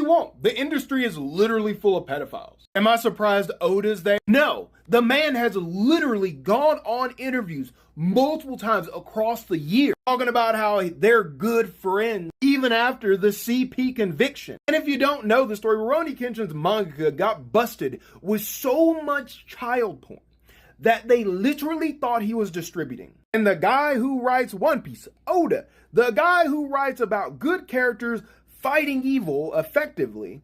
want. The industry is literally full of pedophiles. Am I surprised Oda's there? No. The man has literally gone on interviews multiple times across the year talking about how they're good friends even after the CP conviction. And if you don't know the story, Rurouni Kenshin's manga got busted with so much child porn that they literally thought he was distributing. And the guy who writes One Piece, Oda, the guy who writes about good characters fighting evil effectively,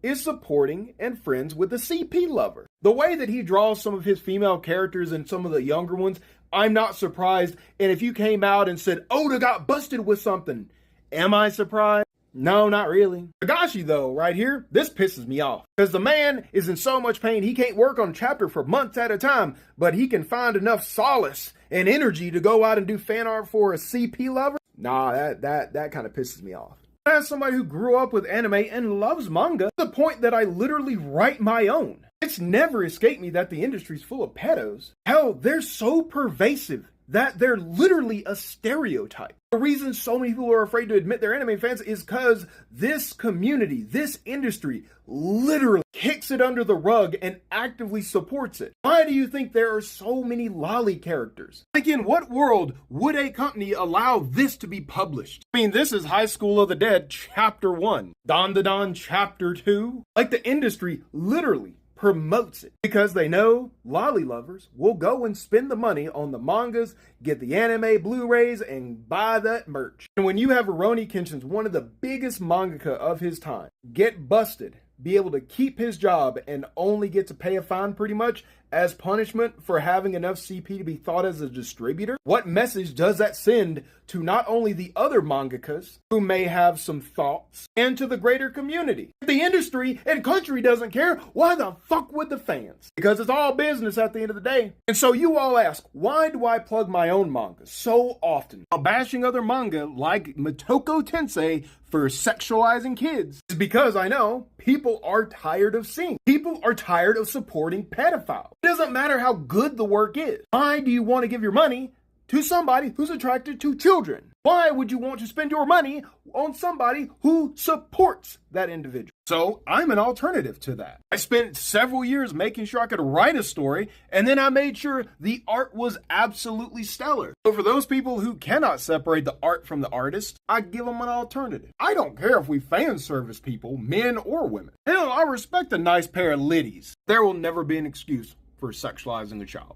is supporting and friends with the CP lover. The way that he draws some of his female characters and some of the younger ones, I'm not surprised. And if you came out and said, Oda got busted with something, am I surprised? No, not really. Higashi, though, right here, this pisses me off. Because the man is in so much pain, he can't work on a chapter for months at a time, but he can find enough solace and energy to go out and do fan art for a CP lover? Nah, that kind of pisses me off. As somebody who grew up with anime and loves manga, to the point that I literally write my own, it's never escaped me that the industry's full of pedos. Hell, they're so pervasive that they're literally a stereotype. The reason so many people are afraid to admit they're anime fans is because this community, this industry, literally kicks it under the rug and actively supports it. Why do you think there are so many lolly characters? Like, in what world would a company allow this to be published? I mean, this is High School of the Dead Chapter 1, Don the Don Chapter 2. Like, the industry literally promotes it because they know lolly lovers will go and spend the money on the mangas, get the anime Blu-rays, and buy that merch. And when you have Rurouni Kenshin's one of the biggest mangaka of his time get busted, be able to keep his job and only get to pay a fine pretty much as punishment for having enough CP to be thought as a distributor, what message does that send to not only the other mangakas who may have some thoughts and to the greater community? If the industry and country doesn't care, why the fuck would the fans? Because it's all business at the end of the day. And so you all ask, why do I plug my own manga so often while bashing other manga like Motoko Tensei for sexualizing kids? It's because I know people are tired of seeing. People are tired of supporting pedophiles. It doesn't matter how good the work is. Why do you want to give your money to somebody who's attracted to children? Why would you want to spend your money on somebody who supports that individual? So I'm an alternative to that. I spent several years making sure I could write a story, and then I made sure the art was absolutely stellar. So for those people who cannot separate the art from the artist, I give them an alternative. I don't care if we fan service people, men or women. Hell, I respect a nice pair of liddies. There will never be an excuse for sexualizing a child,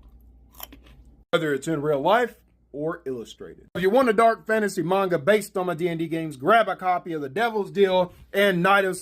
whether it's in real life or illustrated. If you want a dark fantasy manga based on my D&D games, grab a copy of The Devil's Deal and Night of